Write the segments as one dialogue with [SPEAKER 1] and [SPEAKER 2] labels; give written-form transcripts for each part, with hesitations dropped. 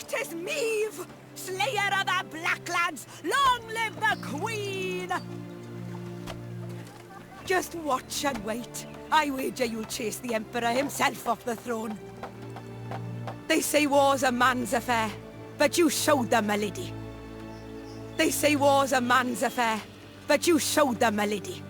[SPEAKER 1] 'tis Meve, slayer of the Blacklands! Long live the Queen! Just watch and wait. I wager you'll chase the Emperor himself off the throne. They say war's a man's affair, but you showed them, my lady. They say war's a man's affair, but you showed them, my lady.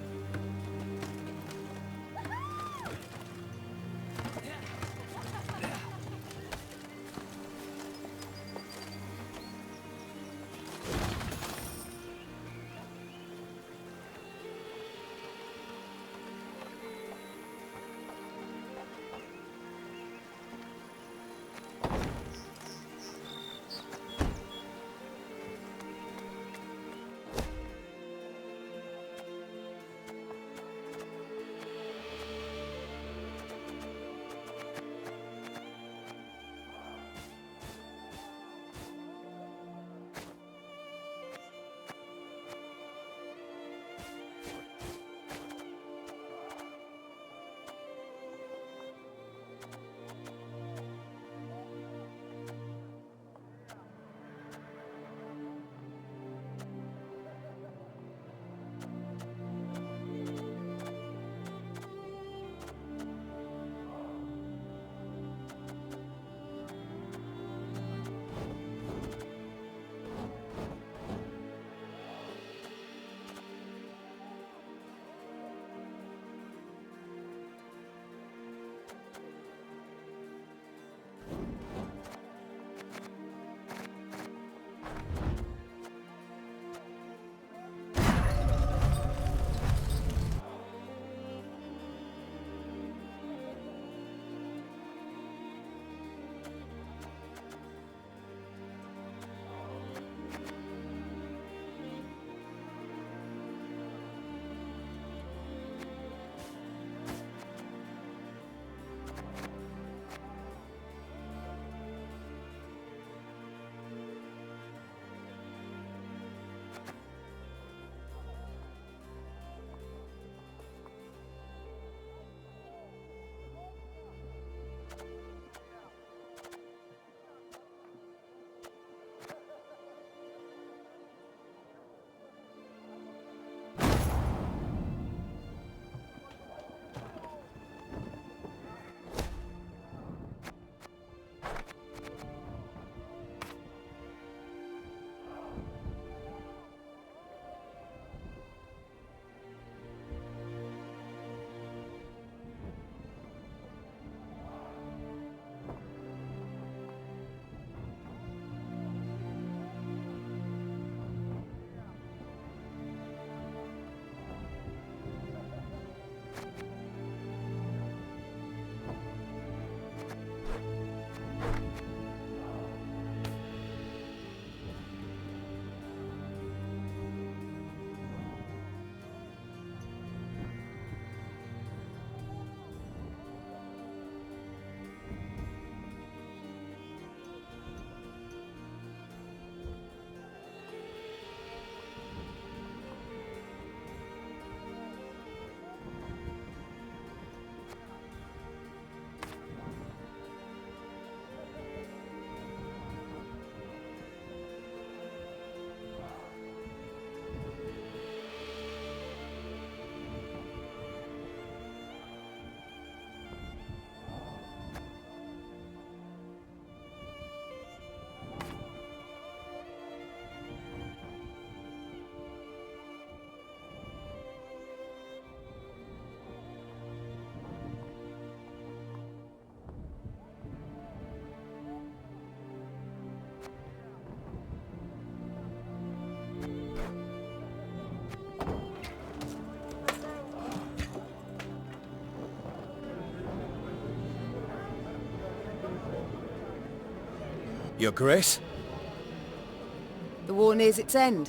[SPEAKER 2] Your Grace?
[SPEAKER 3] The war nears its end.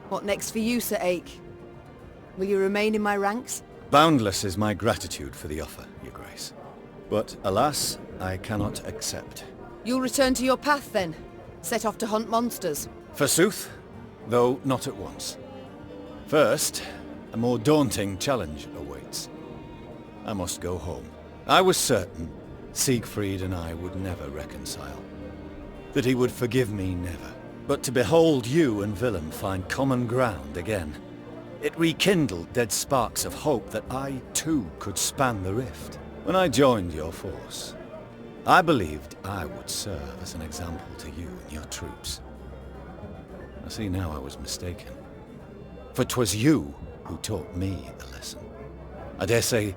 [SPEAKER 3] What next for you, Sir Ake? Will you remain in my ranks?
[SPEAKER 2] Boundless is my gratitude for the offer, Your Grace. But alas, I cannot accept.
[SPEAKER 3] You'll return to your path then? Set off to hunt monsters?
[SPEAKER 2] Forsooth, though not at once. First, a more daunting challenge awaits. I must go home. I was certain Siegfried and I would never reconcile. that he would forgive me never. But to behold you and Willem find common ground again, it rekindled dead sparks of hope that I too could span the rift. When I joined your force, I believed I would serve as an example to you and your troops. I see now I was mistaken. For 'twas you who taught me a lesson. I dare say,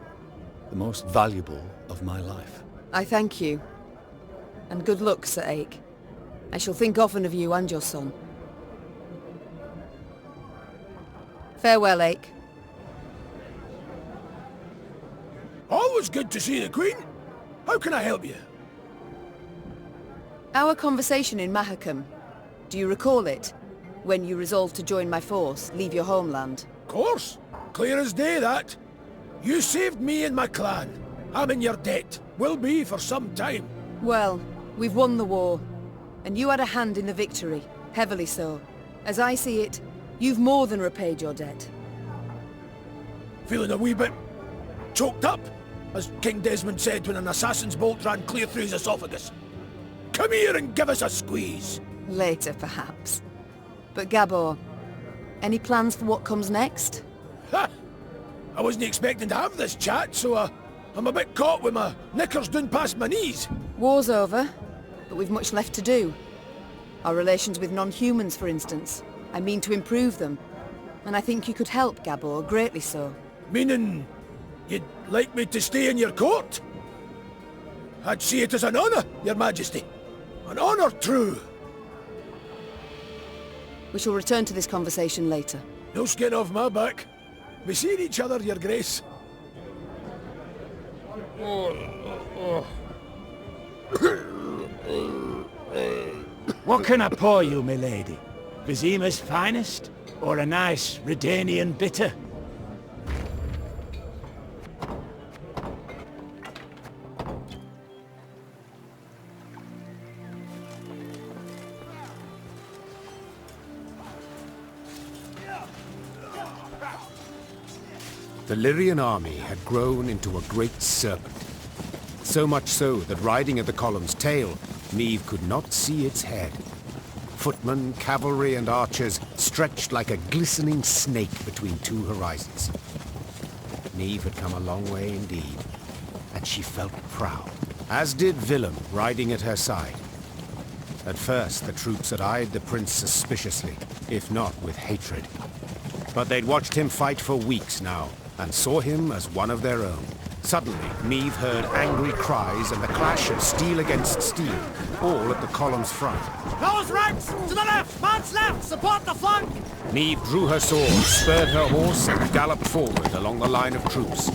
[SPEAKER 2] the most valuable of my life.
[SPEAKER 3] I thank you. And good luck, Sir Ake. I shall think often of you and your son. Farewell, Ake.
[SPEAKER 4] Always good to see the Queen. How can I help you?
[SPEAKER 3] Our conversation in Mahakam. Do you recall it? When you resolved to join my force, leave your homeland?
[SPEAKER 4] Of course. Clear as day, that. You saved me and my clan. I'm in your debt. Will be for some time.
[SPEAKER 3] Well, we've won the war. And you had a hand in the victory. Heavily so. As I see it, you've more than repaid your debt.
[SPEAKER 4] Feeling a wee bit choked up, as King Desmond said when an assassin's bolt ran clear through his esophagus. Come here and give us a squeeze.
[SPEAKER 3] Later, perhaps. But Gabor, any plans for what comes next?
[SPEAKER 4] Ha! I wasn't expecting to have this chat, so I'm a bit caught with my knickers down past my knees.
[SPEAKER 3] War's over, but we've much left to do. Our relations with non-humans, for instance. I mean to improve them. And I think you could help, Gabor, greatly so.
[SPEAKER 4] Meaning, you'd like me to stay in your court? I'd see it as an honour, your majesty. An honour true.
[SPEAKER 3] We shall return to this conversation later.
[SPEAKER 4] No skin off my back. We see each other, your grace.
[SPEAKER 5] What can I pour you, milady? Vizima's finest? Or a nice Redanian bitter?
[SPEAKER 6] The Lyrian army had grown into a great serpent. So much so that riding at the column's tail, Niamh could not see its head. Footmen, cavalry and archers stretched like a glistening snake between two horizons. Niamh had come a long way indeed, and she felt proud, as did Willem riding at her side. At first, the troops had eyed the prince suspiciously, if not with hatred. But they'd watched him fight for weeks now, and saw him as one of their own. Suddenly, Niamh heard angry cries and the clash of steel against steel, all at the column's front.
[SPEAKER 7] Close ranks! To the left! March left! Support the flank!
[SPEAKER 6] Niamh drew her sword, spurred her horse, and galloped forward along the line of troops.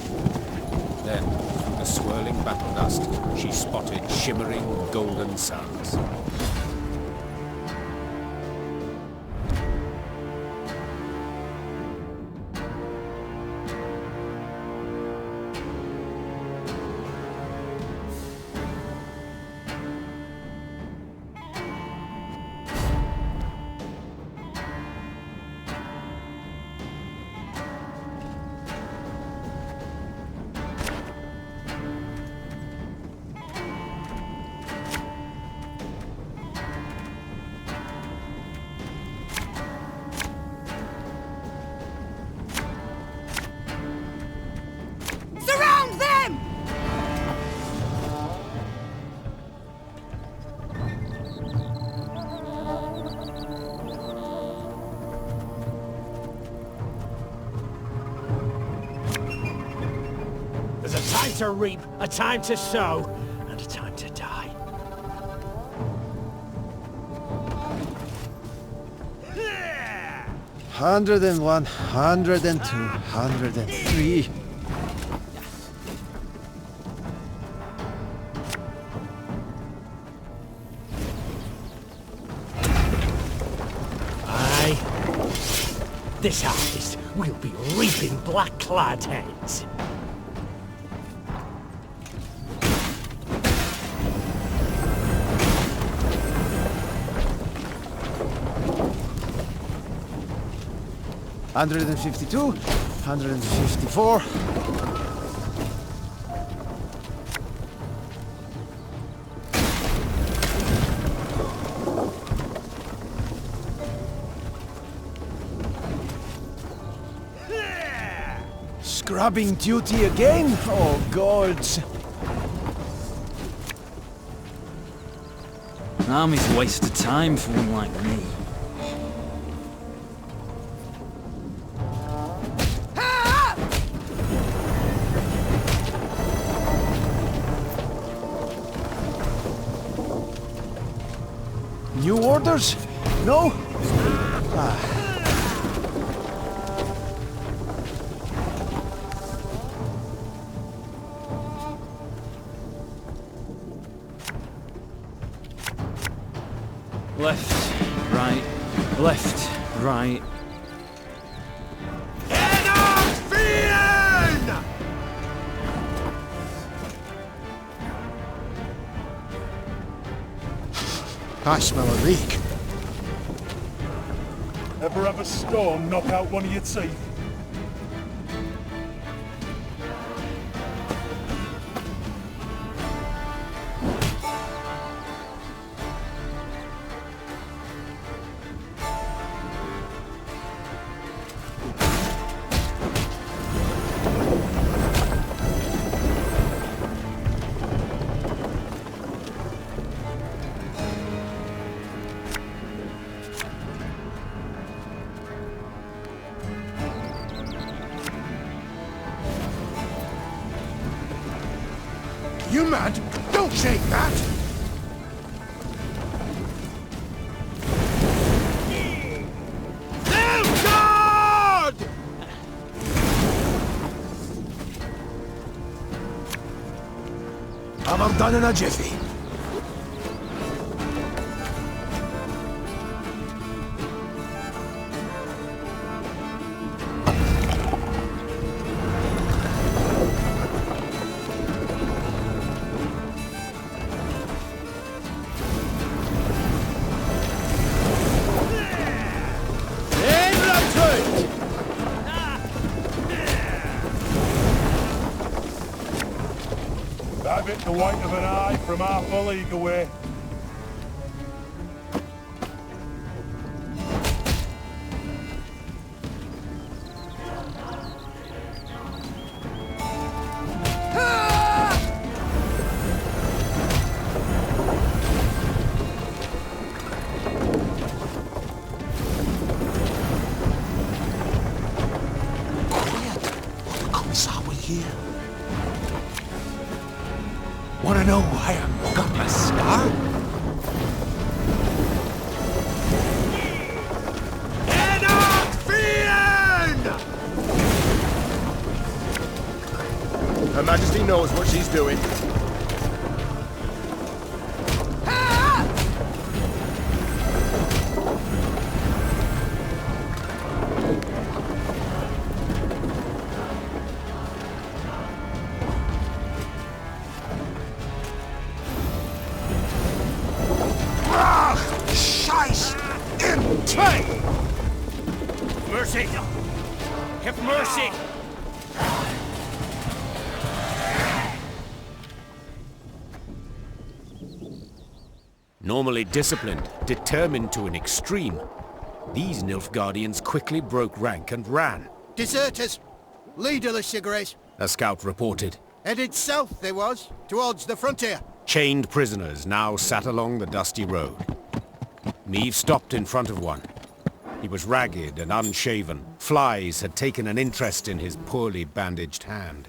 [SPEAKER 6] Then, through the swirling battle dust, she spotted shimmering golden suns.
[SPEAKER 1] Surround them!
[SPEAKER 5] There's a time to reap, a time to sow, and a time to die.
[SPEAKER 8] 101, 102, 103.
[SPEAKER 5] Aye. This harvest will be reaping black-clad heads.
[SPEAKER 8] Hundred and 52, 154. Grabbing duty again? Oh, gods.
[SPEAKER 9] An army's a waste of time for one like me.
[SPEAKER 8] New orders? No?
[SPEAKER 9] Left, right, left, right.
[SPEAKER 4] I smell a leak.
[SPEAKER 10] Ever have a storm knock out one of your teeth?
[SPEAKER 4] You mad? Don't shake that! Oh, God! I'm done in a jiffy.
[SPEAKER 10] That bit the white of an eye from half a league away.
[SPEAKER 4] Wanna know why I'm gutless, huh?
[SPEAKER 10] Her Majesty knows what she's doing.
[SPEAKER 5] Mercy! Have mercy!
[SPEAKER 6] Normally disciplined, determined to an extreme, these Nilfgaardians quickly broke rank and ran.
[SPEAKER 7] Deserters! Leaderless, your grace.
[SPEAKER 6] A scout reported.
[SPEAKER 7] Headed south they was, towards the frontier.
[SPEAKER 6] Chained prisoners now sat along the dusty road. Meave stopped in front of one. He was ragged and unshaven. Flies had taken an interest in his poorly bandaged hand.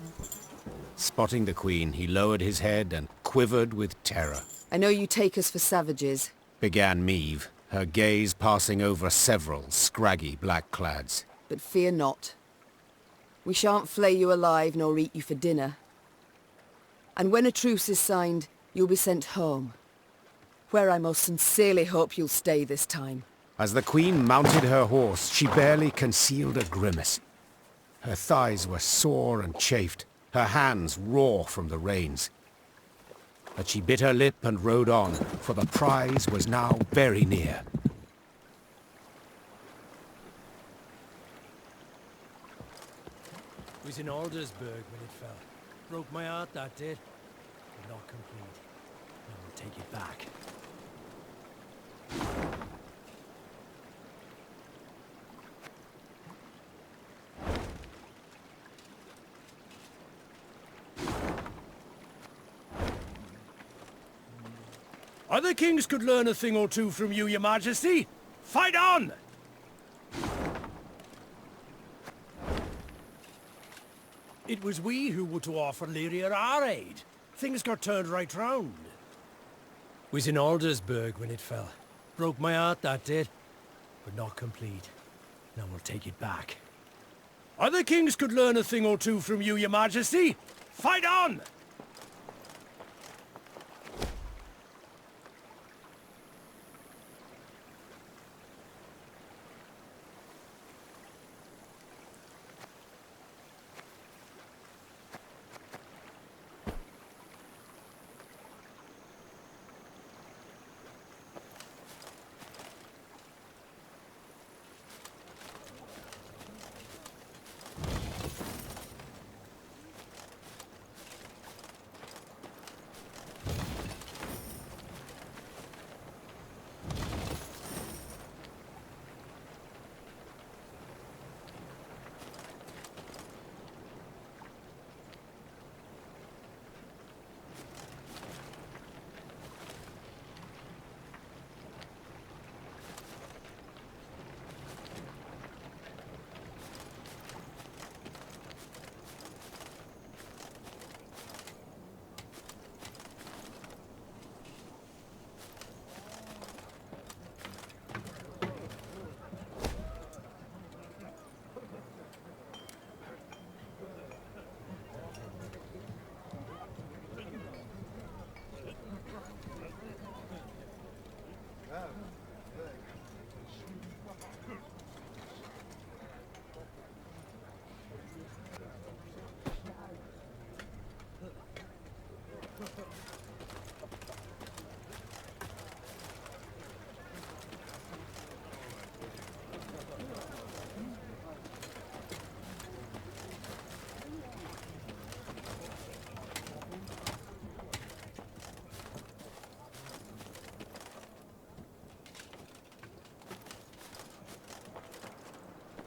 [SPEAKER 6] Spotting the Queen, he lowered his head and quivered with terror.
[SPEAKER 3] I know you take us for savages.
[SPEAKER 6] Began Meave, her gaze passing over several scraggy black-clads.
[SPEAKER 3] But fear not. We shan't flay you alive nor eat you for dinner. And when a truce is signed, you'll be sent home. Where I most sincerely hope you'll stay this time.
[SPEAKER 6] As the Queen mounted her horse, she barely concealed a grimace. Her thighs were sore and chafed, her hands raw from the reins. But she bit her lip and rode on, for the prize was now very near.
[SPEAKER 11] It was in Aldersberg when it fell. Broke my heart, that did. But not complete. I will take it back. Other kings could learn a thing or two from you, your majesty. Fight on! It was we who were to offer Lyria our aid. Things got turned right round. Was in Aldersberg when it fell. Broke my heart, that did. But not complete. Now we'll take it back. Other kings could learn a thing or two from you, your majesty. Fight on!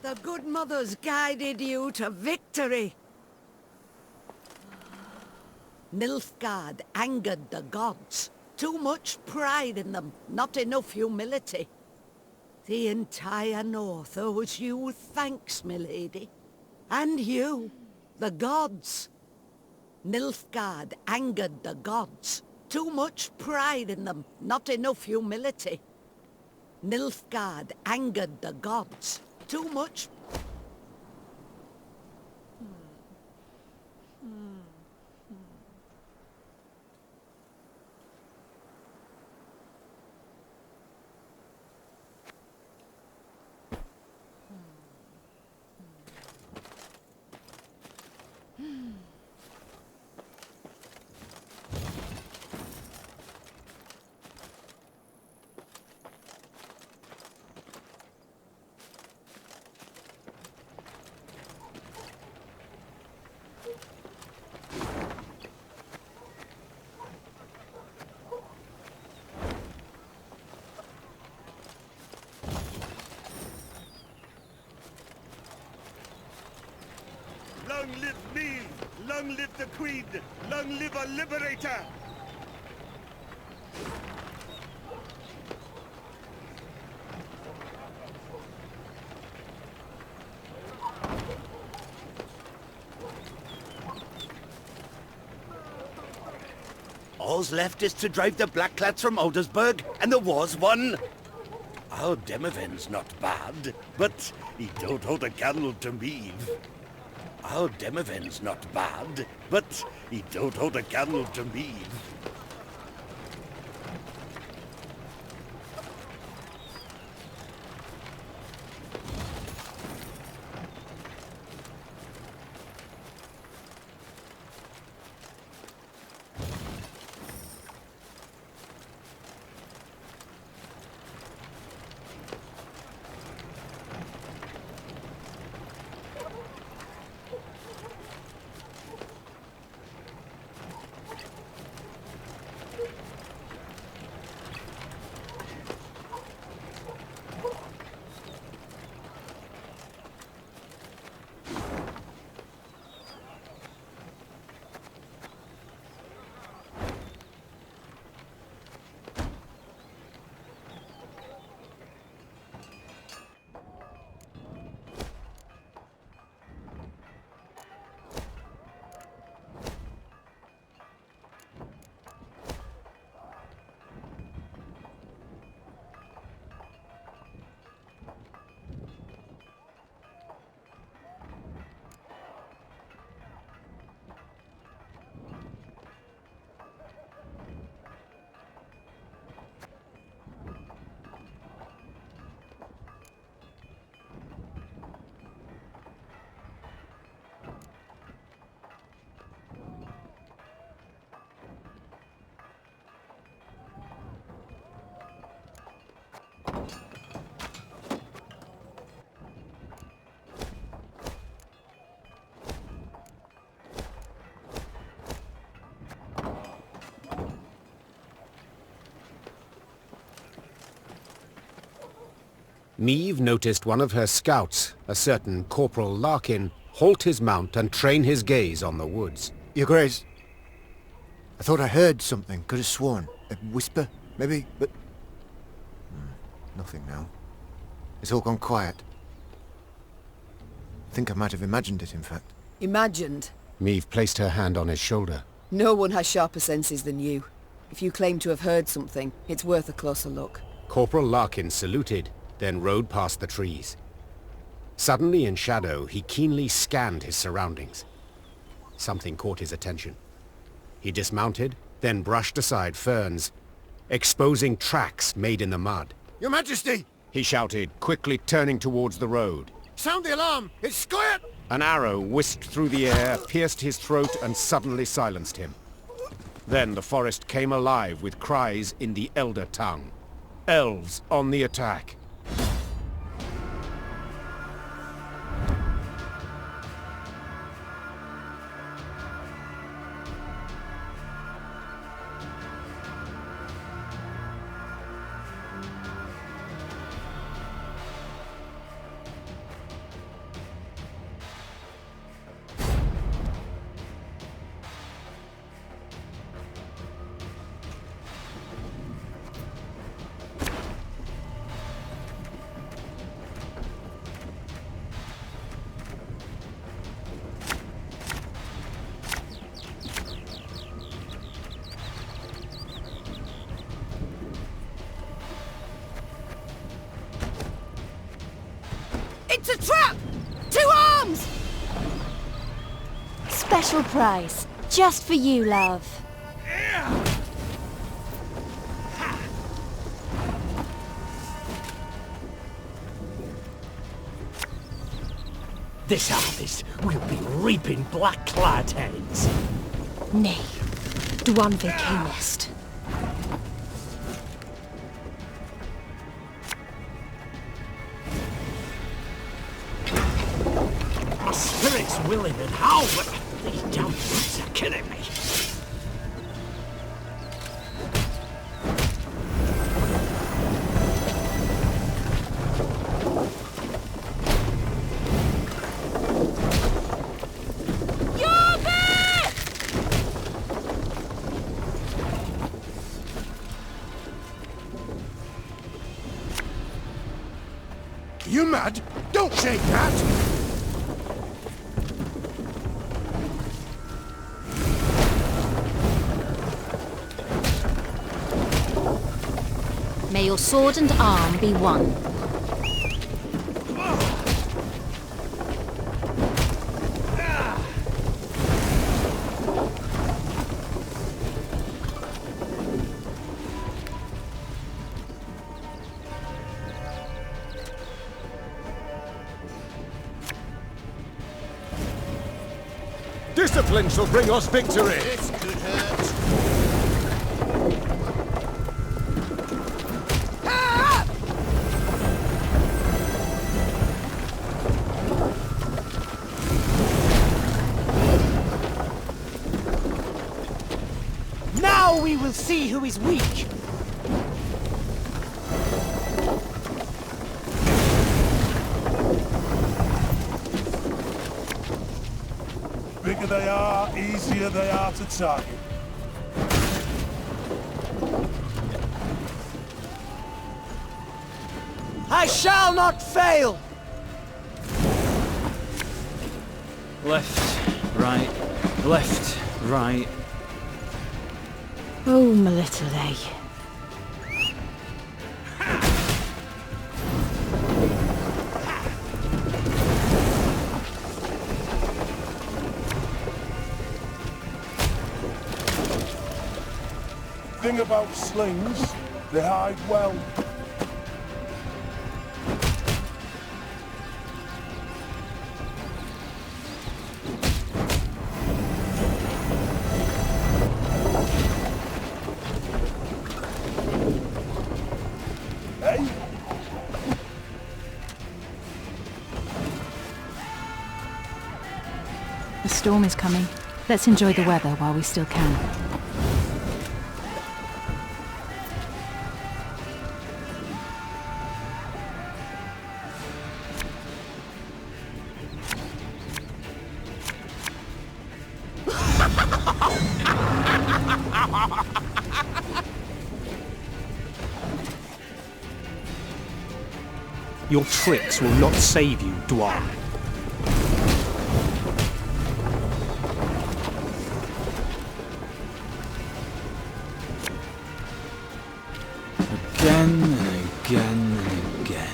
[SPEAKER 1] The good mothers guided you to victory. Nilfgaard angered the gods. Too much pride in them, not enough humility. The entire North owes you thanks, milady. And you, the gods. Nilfgaard angered the gods. Too much pride in them, not enough humility. Nilfgaard angered the gods. Too much...
[SPEAKER 12] Long live me! Long live the Queen! Long live our liberator!
[SPEAKER 13] All's left is to drive the Blackclats from Aldersberg, and the war's won. Our Demoven's not bad, but he don't hold a candle to me. Our Demoven's not bad, but he don't hold a candle to me.
[SPEAKER 6] Niamh noticed one of her scouts, a certain Corporal Larkin, halt his mount and train his gaze on the woods.
[SPEAKER 14] Your Grace, I thought I heard something. Could have sworn. A whisper, maybe, but... nothing now. It's all gone quiet. I think I might have imagined it, in fact.
[SPEAKER 3] Imagined?
[SPEAKER 6] Niamh placed her hand on his shoulder.
[SPEAKER 3] No one has sharper senses than you. If you claim to have heard something, it's worth a closer look.
[SPEAKER 6] Corporal Larkin saluted, then rode past the trees. Suddenly in shadow, he keenly scanned his surroundings. Something caught his attention. He dismounted, then brushed aside ferns, exposing tracks made in the mud.
[SPEAKER 14] Your Majesty!
[SPEAKER 6] He shouted, quickly turning towards the road.
[SPEAKER 14] Sound the alarm! It's quiet!
[SPEAKER 6] An arrow whisked through the air, pierced his throat, and suddenly silenced him. Then the forest came alive with cries in the Elder tongue. Elves on the attack.
[SPEAKER 1] It's a trap! 2 arms!
[SPEAKER 15] Special price. Just for you, love.
[SPEAKER 11] This harvest, we'll be reaping black-clad heads.
[SPEAKER 15] Nay, Dwan Vikinest.
[SPEAKER 11] My spirit's willing and how, but these damn rats are killing me.
[SPEAKER 4] You mad? Don't shake that!
[SPEAKER 15] May your sword and arm be one.
[SPEAKER 2] Discipline shall bring us victory!
[SPEAKER 14] This could hurt.
[SPEAKER 7] Now we will see who is weak.
[SPEAKER 10] Bigger they are, easier they are to target.
[SPEAKER 7] I shall not fail!
[SPEAKER 9] Left, right, left, right.
[SPEAKER 15] Oh, my little lay.
[SPEAKER 10] Thing about slings, they hide well. Hey!
[SPEAKER 15] The storm is coming. Let's enjoy the weather while we still can.
[SPEAKER 9] Your tricks will not save you, Dwan. Again and again and again.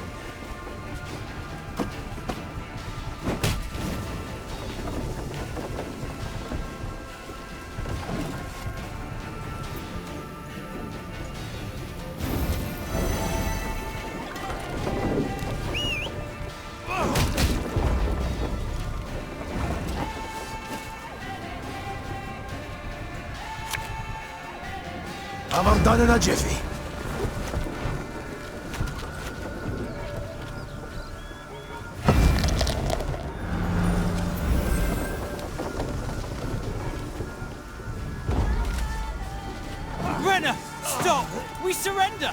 [SPEAKER 4] I'm done in a jiffy.
[SPEAKER 9] Renner! Stop! We surrender!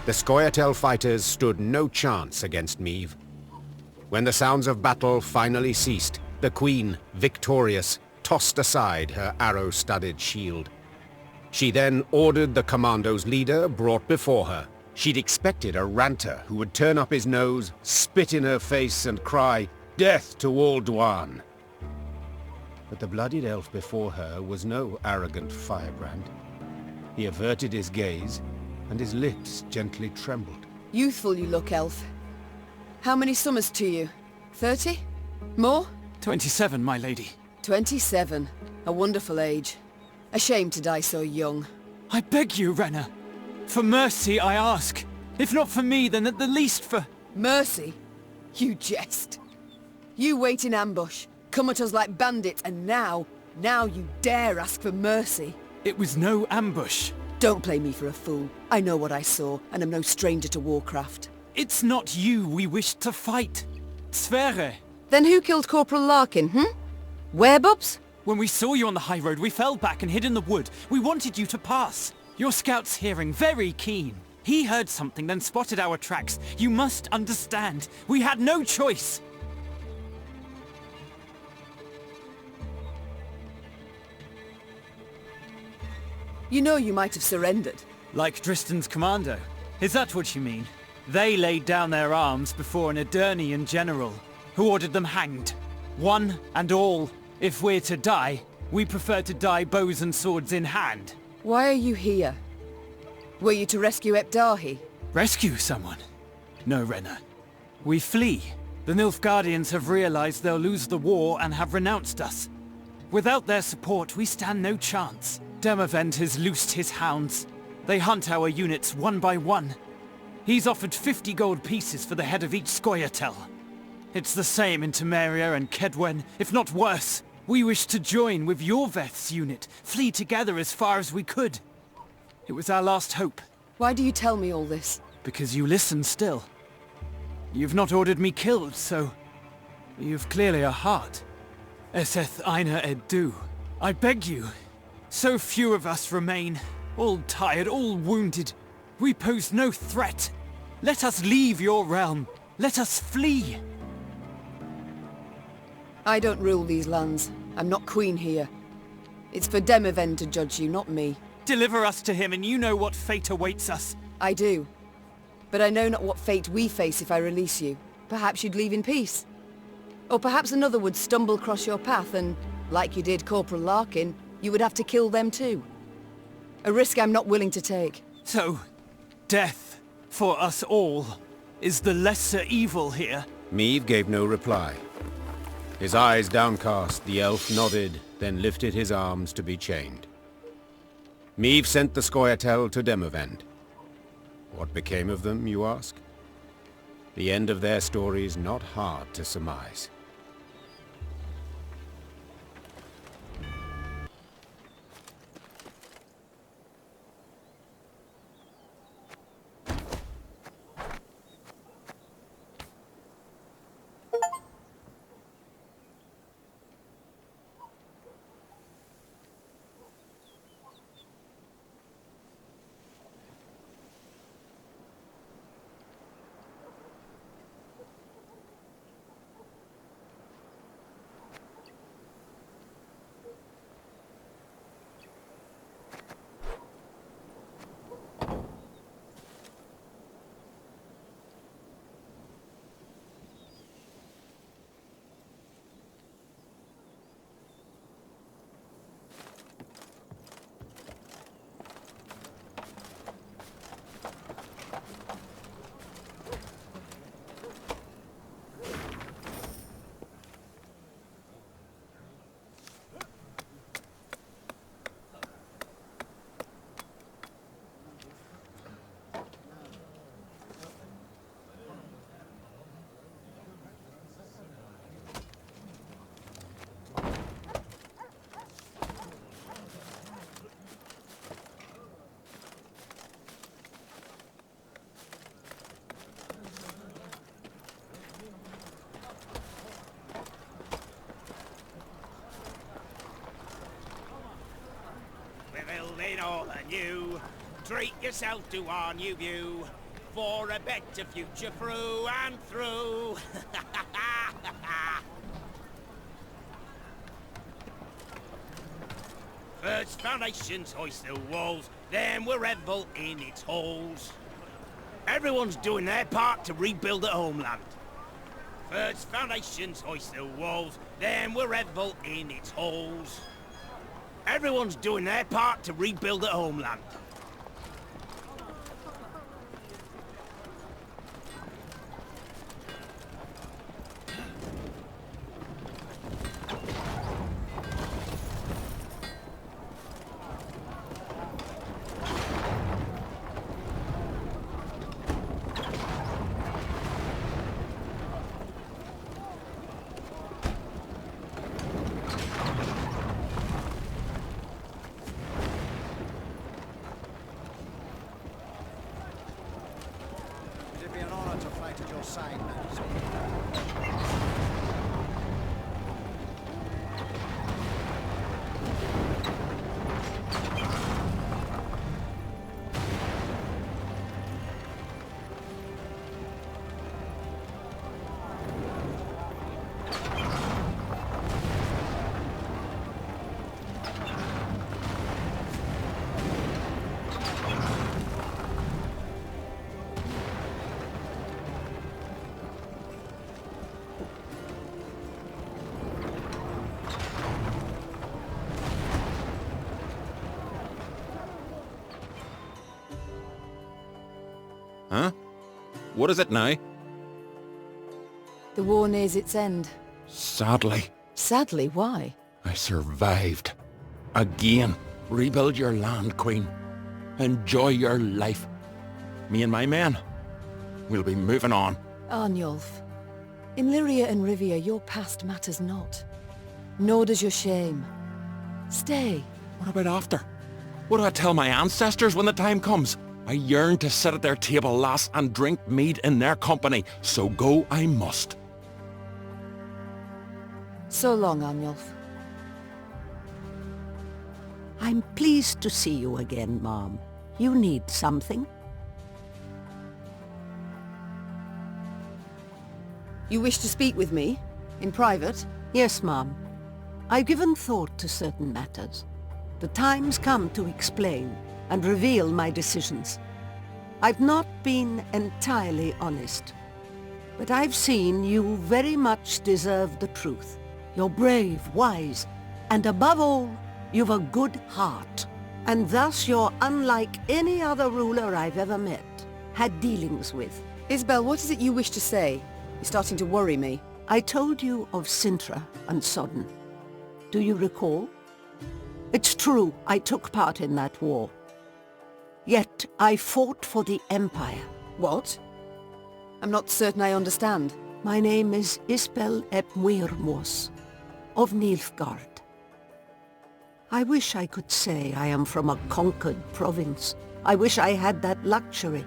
[SPEAKER 6] The Scoia'tael fighters stood no chance against Meve. When the sounds of battle finally ceased, the Queen, victorious, tossed aside her arrow-studded shield. She then ordered the commando's leader brought before her. She'd expected a ranter who would turn up his nose, spit in her face, and cry, "Death to all Dwan!" But the bloodied elf before her was no arrogant firebrand. He averted his gaze, and his lips gently trembled.
[SPEAKER 3] Youthful you look, elf. How many summers to you? 30? More?
[SPEAKER 9] 27, my lady.
[SPEAKER 3] 27. A wonderful age. A shame to die so young.
[SPEAKER 9] I beg you, Renner. For mercy, I ask. If not for me, then at the least for...
[SPEAKER 3] Mercy? You jest. You wait in ambush, come at us like bandits, and now you dare ask for mercy.
[SPEAKER 9] It was no ambush.
[SPEAKER 3] Don't play me for a fool. I know what I saw, and I'm no stranger to warcraft.
[SPEAKER 9] It's not you we wished to fight. Sverre.
[SPEAKER 3] Then who killed Corporal Larkin, Werebubs?
[SPEAKER 9] When we saw you on the high road, we fell back and hid in the wood. We wanted you to pass. Your scout's hearing, very keen. He heard something, then spotted our tracks. You must understand. We had no choice.
[SPEAKER 3] You know you might have surrendered.
[SPEAKER 9] Like Dristan's commando. Is that what you mean? They laid down their arms before an Edirnian general, who ordered them hanged. One and all. If we're to die, we prefer to die bows and swords in hand.
[SPEAKER 3] Why are you here? Were you to rescue Epdahi?
[SPEAKER 9] Rescue someone? No, Renner. We flee. The Nilfgaardians have realized they'll lose the war and have renounced us. Without their support, we stand no chance. Demavend has loosed his hounds. They hunt our units one by one. He's offered 50 gold pieces for the head of each Scoia'tael. It's the same in Temeria and Kedwen, if not worse. We wish to join with your Veth's unit, flee together as far as we could. It was our last hope.
[SPEAKER 3] Why do you tell me all this?
[SPEAKER 9] Because you listen still. You've not ordered me killed, so... you've clearly a heart. Eseth Aina Edu. I beg you. So few of us remain. All tired, all wounded. We pose no threat. Let us leave your realm. Let us flee.
[SPEAKER 3] I don't rule these lands. I'm not queen here. It's for Demavend to judge you, not me.
[SPEAKER 9] Deliver us to him and you know what fate awaits us.
[SPEAKER 3] I do. But I know not what fate we face if I release you. Perhaps you'd leave in peace. Or perhaps another would stumble across your path and, like you did Corporal Larkin, you would have to kill them too. A risk I'm not willing to take.
[SPEAKER 9] So, death, for us all, is the lesser evil here?
[SPEAKER 6] Meve gave no reply. His eyes downcast, the elf nodded, then lifted his arms to be chained. Meve sent the Scoia'tael to Demavend. What became of them, you ask? The end of their story's not hard to surmise.
[SPEAKER 16] in all anew. Treat yourself to our new view, for a better future through and through. First foundations hoist the walls, then we'll revel in its halls. Everyone's doing their part to rebuild the homeland. First foundations hoist the walls, then we'll revel in its halls. Everyone's doing their part to rebuild the homeland.
[SPEAKER 7] It'd be an honor to fight at your side, Majesty.
[SPEAKER 17] Huh? What is it now?
[SPEAKER 3] The war nears its end.
[SPEAKER 17] Sadly,
[SPEAKER 3] Sadly, why?
[SPEAKER 17] I survived. Again. Rebuild your land, Queen. Enjoy your life. Me and my men, we'll be moving on.
[SPEAKER 3] Arnulf, in Lyria and Rivia, your past matters not. Nor does your shame. Stay.
[SPEAKER 17] What about after? What do I tell my ancestors when the time comes? I yearn to sit at their table, lass, and drink mead in their company, so go I must.
[SPEAKER 3] So long, Arnulf.
[SPEAKER 18] I'm pleased to see you again, Mom. You need something?
[SPEAKER 3] You wish to speak with me? In private?
[SPEAKER 18] Yes, Mom. I've given thought to certain matters. The time's come to explain and reveal my decisions. I've not been entirely honest, but I've seen you very much deserve the truth. You're brave, wise, and above all, you've a good heart. And thus you're unlike any other ruler I've ever met, had dealings with.
[SPEAKER 3] Isbel, what is it you wish to say? You're starting to worry me.
[SPEAKER 18] I told you of Sintra and Sodden. Do you recall? It's true, I took part in that war. Yet I fought for the Empire.
[SPEAKER 3] What? I'm not certain I understand.
[SPEAKER 18] My name is Isbel ep Muirmos, of Nilfgaard. I wish I could say I am from a conquered province. I wish I had that luxury.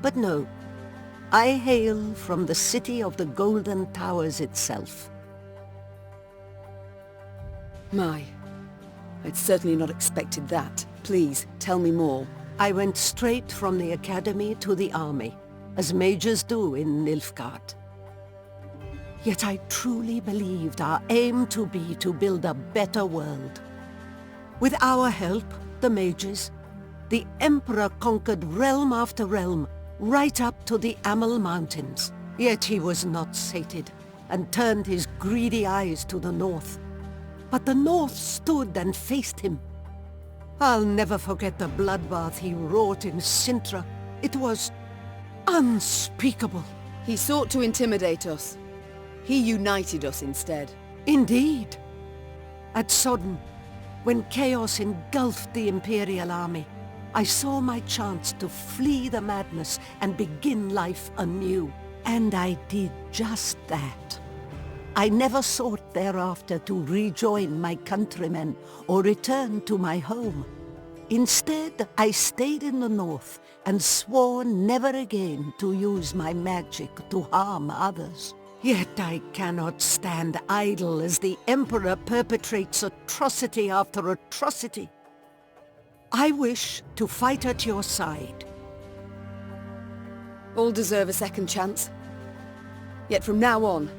[SPEAKER 18] But no, I hail from the city of the Golden Towers itself.
[SPEAKER 3] My, I'd certainly not expected that. Please, tell me more.
[SPEAKER 18] I went straight from the academy to the army, as majors do in Nilfgaard. Yet I truly believed our aim to be to build a better world. With our help, the mages, the Emperor conquered realm after realm, right up to the Amel Mountains. Yet he was not sated, and turned his greedy eyes to the north. But the north stood and faced him. I'll never forget the bloodbath he wrought in Sintra. It was unspeakable.
[SPEAKER 3] He sought to intimidate us. He united us instead.
[SPEAKER 18] Indeed. At Sodden, when chaos engulfed the Imperial army, I saw my chance to flee the madness and begin life anew. And I did just that. I never sought thereafter to rejoin my countrymen or return to my home. Instead, I stayed in the north and swore never again to use my magic to harm others. Yet I cannot stand idle as the Emperor perpetrates atrocity after atrocity. I wish to fight at your side.
[SPEAKER 3] All deserve a second chance. Yet from now on,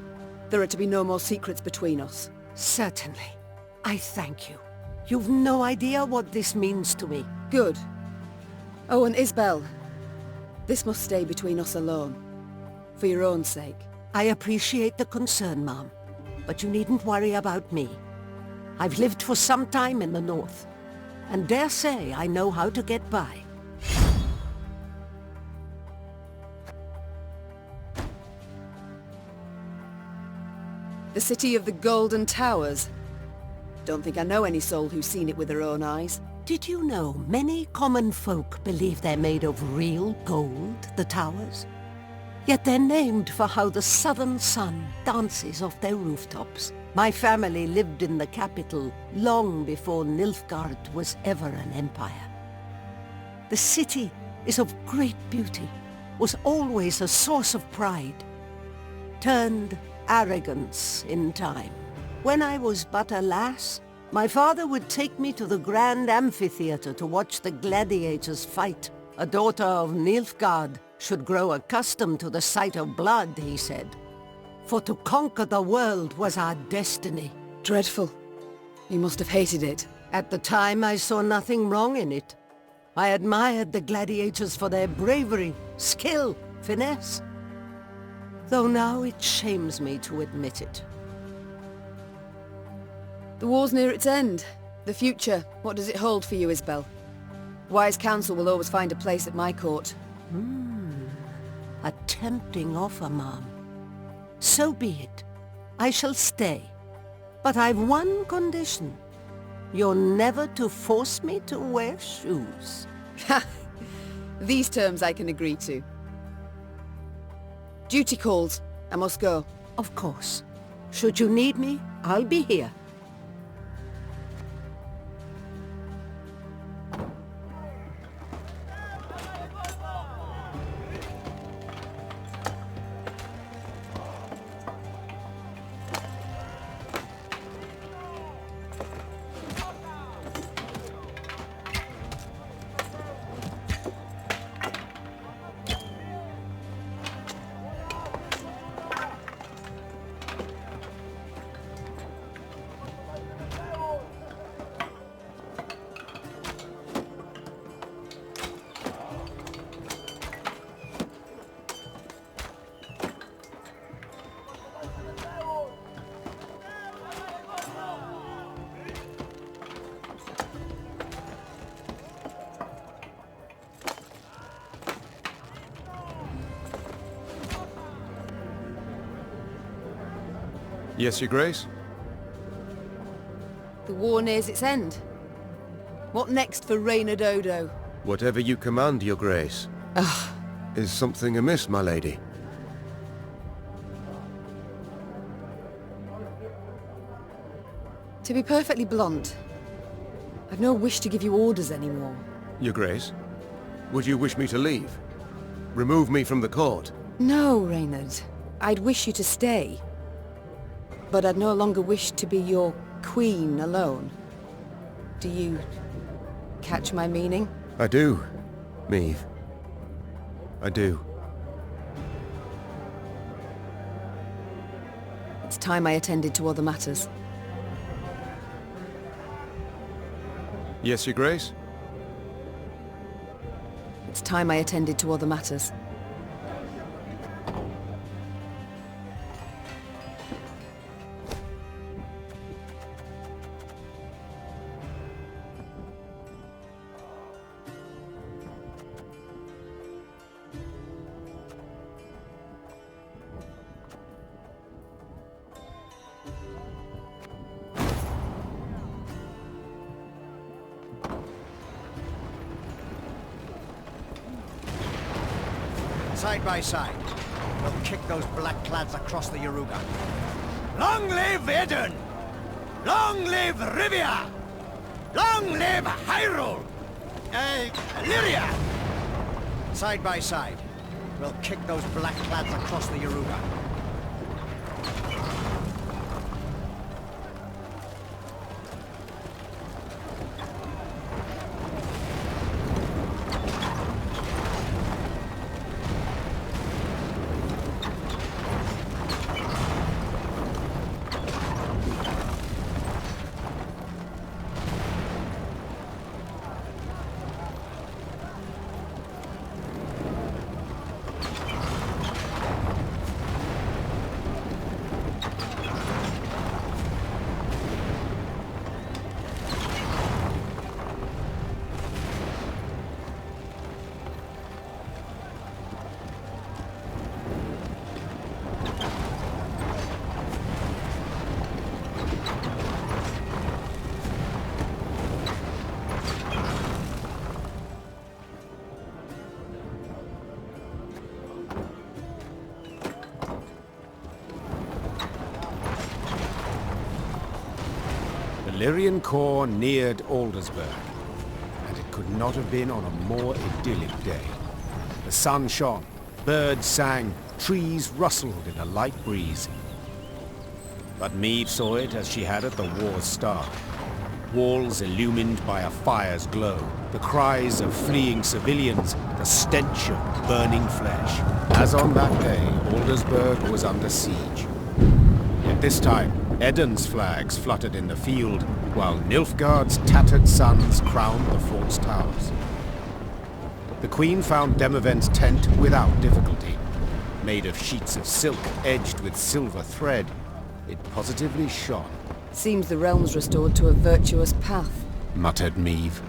[SPEAKER 3] there are to be no more secrets between us.
[SPEAKER 18] Certainly. I thank you. You've no idea what this means to me.
[SPEAKER 3] Good. Oh, and Isbel. This must stay between us alone. For your own sake.
[SPEAKER 18] I appreciate the concern, Mom. But you needn't worry about me. I've lived for some time in the north, and dare say I know how to get by.
[SPEAKER 3] The city of the Golden Towers. Don't think I know any soul who's seen it with their own eyes.
[SPEAKER 18] Did you know many common folk believe they're made of real gold, the towers? Yet they're named for how the southern sun dances off their rooftops. My family lived in the capital long before Nilfgaard was ever an empire. The city is of great beauty, was always a source of pride, turned arrogance in time. When I was but a lass, my father would take me to the grand amphitheater to watch the gladiators fight. A daughter of Nilfgaard should grow accustomed to the sight of blood, he said. For to conquer the world was our destiny.
[SPEAKER 3] Dreadful. You must have hated it.
[SPEAKER 18] At the time, I saw nothing wrong in it. I admired the gladiators for their bravery, skill, finesse. Though now it shames me to admit it.
[SPEAKER 3] The war's near its end. The future, what does it hold for you, Isbel? Wise counsel will always find a place at my court.
[SPEAKER 18] A tempting offer, Mom. So be it. I shall stay. But I've one condition. You're never to force me to wear shoes.
[SPEAKER 3] These terms I can agree to. Duty calls. I must go.
[SPEAKER 18] Of course. Should you need me, I'll be here.
[SPEAKER 6] Yes, Your Grace?
[SPEAKER 3] The war nears its end. What next for Reynard Odo?
[SPEAKER 6] Whatever you command, Your Grace. Is something amiss, my lady?
[SPEAKER 3] To be perfectly blunt, I've no wish to give you orders anymore.
[SPEAKER 6] Your Grace? Would you wish me to leave? Remove me from the court?
[SPEAKER 3] No, Reynard. I'd wish you to stay. But I'd no longer wish to be your queen alone. Do you catch my meaning?
[SPEAKER 6] I do, Meave. I do.
[SPEAKER 3] It's time I attended to other matters.
[SPEAKER 6] Yes, Your Grace?
[SPEAKER 3] It's time I attended to other matters.
[SPEAKER 7] Side by side, we'll kick those black clads across the Yaruga. Long live Eden! Long live Rivia! Long live Hyrule! Lyria! Side by side, we'll kick those black clads across the Yaruga.
[SPEAKER 6] Valyrian corps neared Aldersberg, and it could not have been on a more idyllic day. The sun shone, birds sang, trees rustled in a light breeze. But Meave saw it as she had at the war's start. Walls illumined by a fire's glow, the cries of fleeing civilians, the stench of burning flesh. As on that day, Aldersberg was under siege. Yet this time, Eden's flags fluttered in the field, while Nilfgaard's tattered sons crowned the fort's towers. The Queen found Demavend's tent without difficulty. Made of sheets of silk edged with silver thread, it positively shone.
[SPEAKER 3] Seems the realm's restored to a virtuous path,
[SPEAKER 6] muttered Meave.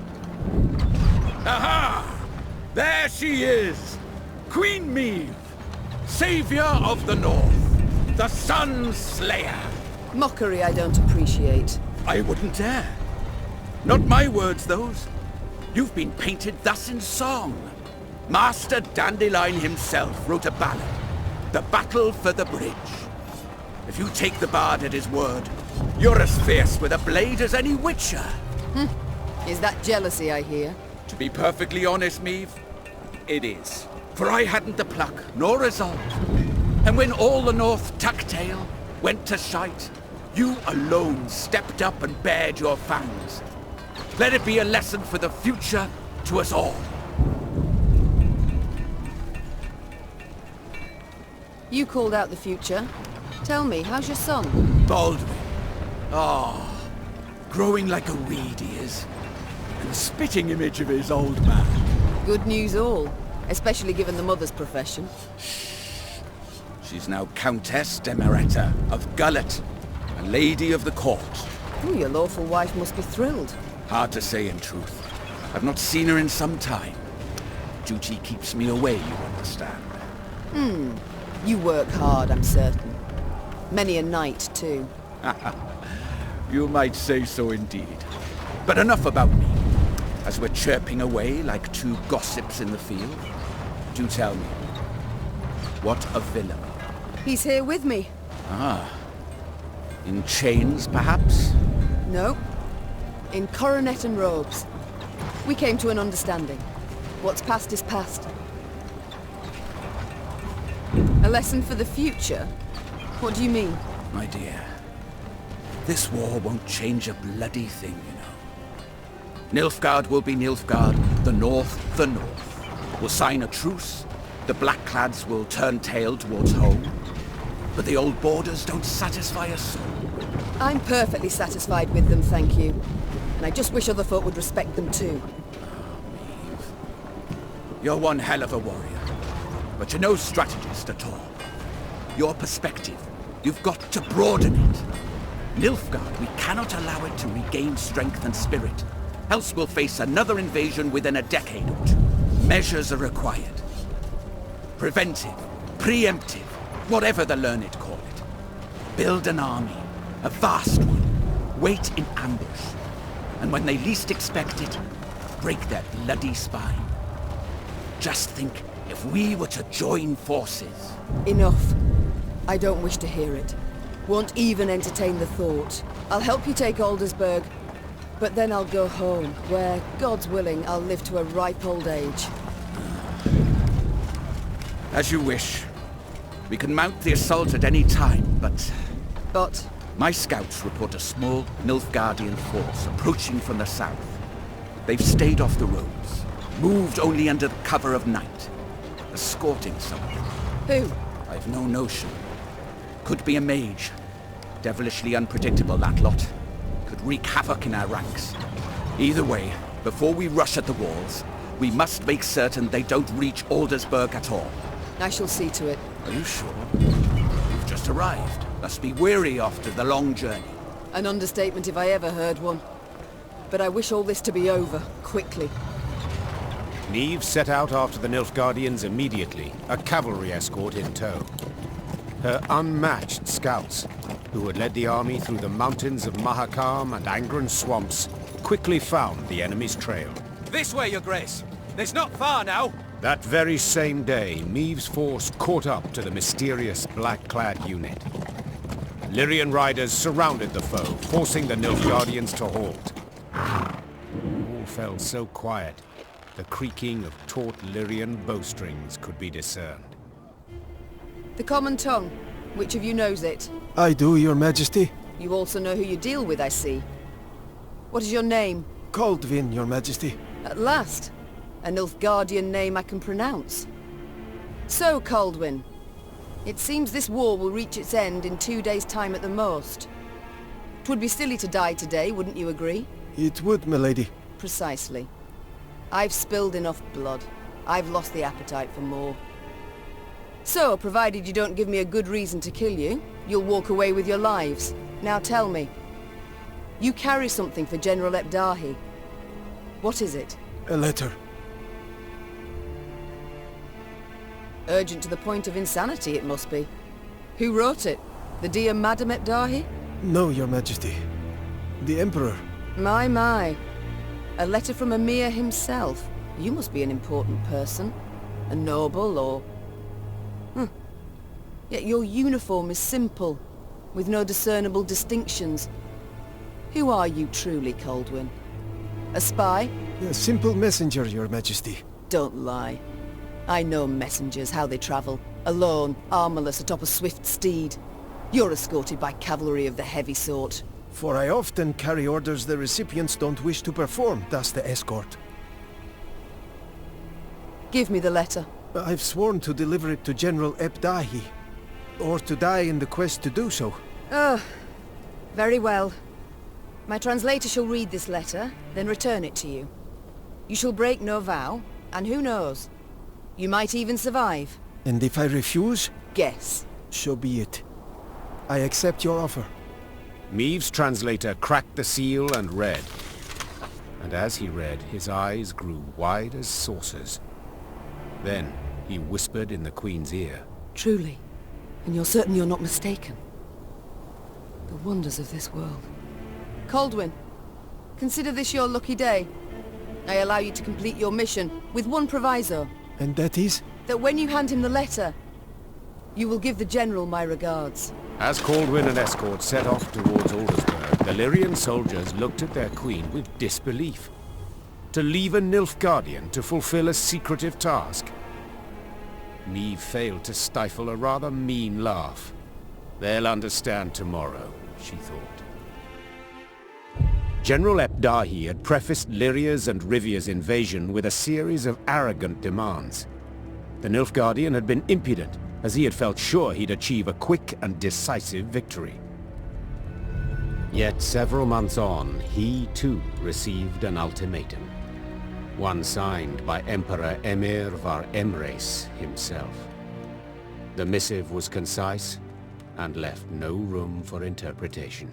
[SPEAKER 17] Aha! There she is! Queen Meave, savior of the North, the Sun Slayer.
[SPEAKER 3] Mockery I don't appreciate.
[SPEAKER 17] I wouldn't dare. Not my words, those. You've been painted thus in song. Master Dandelion himself wrote a ballad, The Battle for the Bridge. If you take the bard at his word, you're as fierce with a blade as any witcher.
[SPEAKER 3] Is that jealousy I hear?
[SPEAKER 17] To be perfectly honest, Meave, it is. For I hadn't the pluck, nor resolve. And when all the North tuck-tail went to shite, you alone stepped up and bared your fangs. Let it be a lesson for the future to us all.
[SPEAKER 3] You called out the future. Tell me, how's your son?
[SPEAKER 17] Baldwin. Growing like a weed he is. And a spitting image of his old man.
[SPEAKER 3] Good news all, especially given the mother's profession.
[SPEAKER 17] She's now Countess Demeretta of Gullet, a lady of the court.
[SPEAKER 3] Ooh, your lawful wife must be thrilled.
[SPEAKER 17] Hard to say in truth. I've not seen her in some time. Duty keeps me away, you understand.
[SPEAKER 3] You work hard, I'm certain. Many a night, too.
[SPEAKER 17] You might say so indeed. But enough about me. As we're chirping away like two gossips in the field, do tell me, what of Willem?
[SPEAKER 3] He's here with me.
[SPEAKER 17] In chains, perhaps?
[SPEAKER 3] No. In coronet and robes. We came to an understanding. What's past is past. A lesson for the future? What do you mean?
[SPEAKER 17] My dear, this war won't change a bloody thing, you know. Nilfgaard will be Nilfgaard, the North the North. We'll sign a truce, the Blackclads will turn tail towards home. But the old borders don't satisfy us soul.
[SPEAKER 3] I'm perfectly satisfied with them, thank you. And I just wish other folk would respect them too.
[SPEAKER 17] Meave. You're one hell of a warrior, but you're no strategist at all. Your perspective, you've got to broaden it. Nilfgaard, we cannot allow it to regain strength and spirit, else we'll face another invasion within a decade or two. Measures are required. Preventive, preemptive, whatever the learned call it. Build an army, a vast one, wait in ambush, and when they least expect it, break their bloody spine. Just think if we were to join forces.
[SPEAKER 3] Enough. I don't wish to hear it. Won't even entertain the thought. I'll help you take Aldersberg, but then I'll go home, where, God's willing, I'll live to a ripe old age.
[SPEAKER 17] As you wish. We can mount the assault at any time, but...
[SPEAKER 3] But?
[SPEAKER 17] My scouts report a small Nilfgaardian force approaching from the south. They've stayed off the roads, moved only under the cover of night, escorting someone.
[SPEAKER 3] Who?
[SPEAKER 17] I've no notion. Could be a mage. Devilishly unpredictable, that lot. Could wreak havoc in our ranks. Either way, before we rush at the walls, we must make certain they don't reach Aldersberg at all.
[SPEAKER 3] I shall see to it.
[SPEAKER 17] Are you sure? You've just arrived. Must be weary after the long journey.
[SPEAKER 3] An understatement if I ever heard one. But I wish all this to be over, quickly.
[SPEAKER 6] Meave set out after the Nilfgaardians immediately, a cavalry escort in tow. Her unmatched scouts, who had led the army through the mountains of Mahakam and Angren swamps, quickly found the enemy's trail.
[SPEAKER 19] This way, Your Grace. It's not far now.
[SPEAKER 6] That very same day, Meave's force caught up to the mysterious black-clad unit. Lyrian riders surrounded the foe, forcing the Nilfgaardians to halt. All fell so quiet, the creaking of taut Lyrian bowstrings could be discerned.
[SPEAKER 3] The common tongue. Which of you knows it?
[SPEAKER 8] I do, Your Majesty.
[SPEAKER 3] You also know who you deal with, I see. What is your name?
[SPEAKER 8] Kaldvin, Your Majesty.
[SPEAKER 3] At last. A Nilfgaardian name I can pronounce. So, Kaldwin. It seems this war will reach its end in 2 days' time at the most. 'Twould be silly to die today, wouldn't you agree?
[SPEAKER 8] It would, milady.
[SPEAKER 3] Precisely. I've spilled enough blood. I've lost the appetite for more. So, provided you don't give me a good reason to kill you, you'll walk away with your lives. Now tell me. You carry something for General Ebdahi. What is it?
[SPEAKER 8] A letter.
[SPEAKER 3] Urgent to the point of insanity, it must be. Who wrote it? The dear Madam Ebdahi?
[SPEAKER 8] No, Your Majesty. The Emperor.
[SPEAKER 3] My. A letter from Emir himself. You must be an important person. A noble, or... Yet your uniform is simple, with no discernible distinctions. Who are you truly, Kaldwin? A spy?
[SPEAKER 8] A simple messenger, Your Majesty.
[SPEAKER 3] Don't lie. I know messengers, how they travel. Alone, armorless, atop a swift steed. You're escorted by cavalry of the heavy sort.
[SPEAKER 8] For I often carry orders the recipients don't wish to perform, thus the escort.
[SPEAKER 3] Give me the letter.
[SPEAKER 8] I've sworn to deliver it to General Ebdahi, or to die in the quest to do so.
[SPEAKER 3] Very well. My translator shall read this letter, then return it to you. You shall break no vow, and who knows? You might even survive.
[SPEAKER 8] And if I refuse?
[SPEAKER 3] Guess.
[SPEAKER 8] So be it. I accept your offer.
[SPEAKER 6] Meave's translator cracked the seal and read. And as he read, his eyes grew wide as saucers. Then he whispered in the Queen's ear.
[SPEAKER 3] Truly. And you're certain you're not mistaken? The wonders of this world. Kaldwin, consider this your lucky day. I allow you to complete your mission, with one proviso.
[SPEAKER 8] And that is?
[SPEAKER 3] That when you hand him the letter, you will give the General my regards.
[SPEAKER 6] As Kaldwin and escort set off towards Aldersberg, the Lyrian soldiers looked at their queen with disbelief. To leave a Nilfgaardian to fulfill a secretive task? Meave failed to stifle a rather mean laugh. They'll understand tomorrow, she thought. General Ebdahi had prefaced Lyria's and Rivia's invasion with a series of arrogant demands. The Nilfgaardian had been impudent, as he had felt sure he'd achieve a quick and decisive victory. Yet several months on, he too received an ultimatum. One signed by Emperor Emir var Emreis himself. The missive was concise and left no room for interpretation.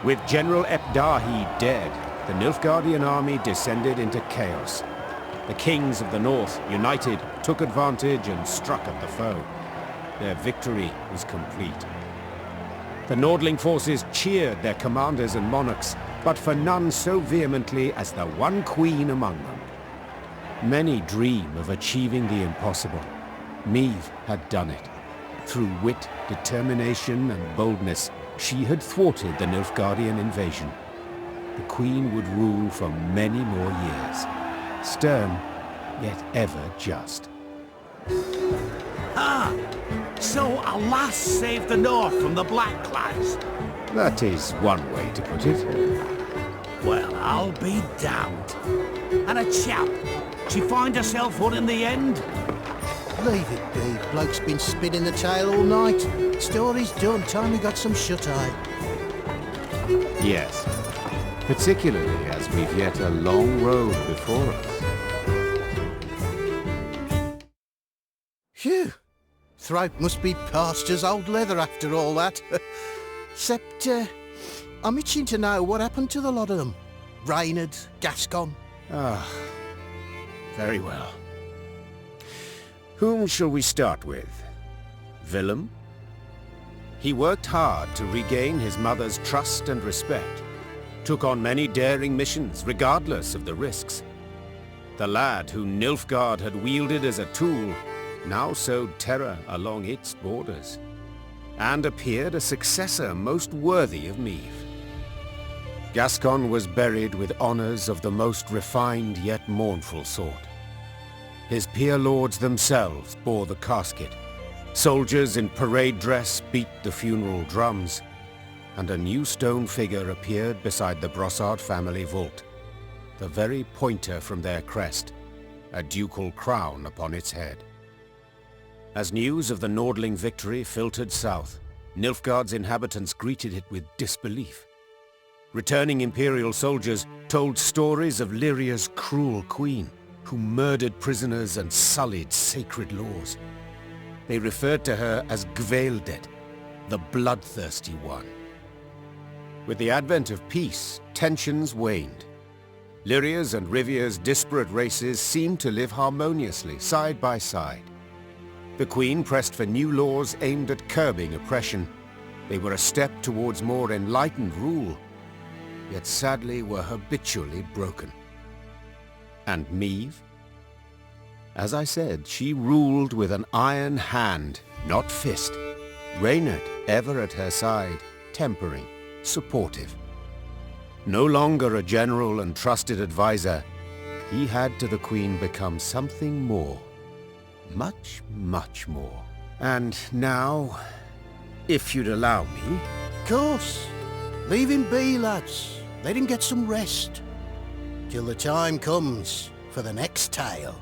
[SPEAKER 6] With General Ebdahi dead, the Nilfgaardian army descended into chaos. The kings of the north, united, took advantage and struck at the foe. Their victory was complete. The Nordling forces cheered their commanders and monarchs, but for none so vehemently as the one queen among them. Many dream of achieving the impossible. Meave had done it. Through wit, determination, and boldness, she had thwarted the Nilfgaardian invasion. The queen would rule for many more years. Stern, yet ever just.
[SPEAKER 16] Ah! So a lass saved the North from the Blackclads?
[SPEAKER 6] That is one way to put it.
[SPEAKER 16] Well, I'll be damned. And a chap. She find herself one in the end?
[SPEAKER 7] Leave it be. Bloke's been spinning the tale all night. Story's done. Time we got some shut-eye.
[SPEAKER 6] Yes. Particularly as we've yet a long road before us.
[SPEAKER 7] Phew. Throat must be parched as old leather after all that. Except, I'm itching to know what happened to the lot of them. Reynard, Gascon.
[SPEAKER 6] Ah, very well. Whom shall we start with? Willem? He worked hard to regain his mother's trust and respect, took on many daring missions regardless of the risks. The lad who Nilfgaard had wielded as a tool now sowed terror along its borders. and appeared a successor most worthy of Meve. Gascon was buried with honors of the most refined yet mournful sort. His peer lords themselves bore the casket. Soldiers in parade dress beat the funeral drums, and a new stone figure appeared beside the Brossard family vault, the very pointer from their crest, a ducal crown upon its head. As news of the Nordling victory filtered south, Nilfgaard's inhabitants greeted it with disbelief. Returning Imperial soldiers told stories of Lyria's cruel queen, who murdered prisoners and sullied sacred laws. They referred to her as Gvaeldet, the bloodthirsty one. With the advent of peace, tensions waned. Lyria's and Rivia's disparate races seemed to live harmoniously, side by side. The Queen pressed for new laws aimed at curbing oppression. They were a step towards more enlightened rule, yet sadly were habitually broken. And Meve? As I said, she ruled with an iron hand, not fist. Reynard ever at her side, tempering, supportive. No longer a general and trusted advisor, he had to the Queen become something more. Much, much more. And now, if you'd allow me...
[SPEAKER 7] Course. Leave him be, lads. Let him get some rest. Till the time comes for the next tale.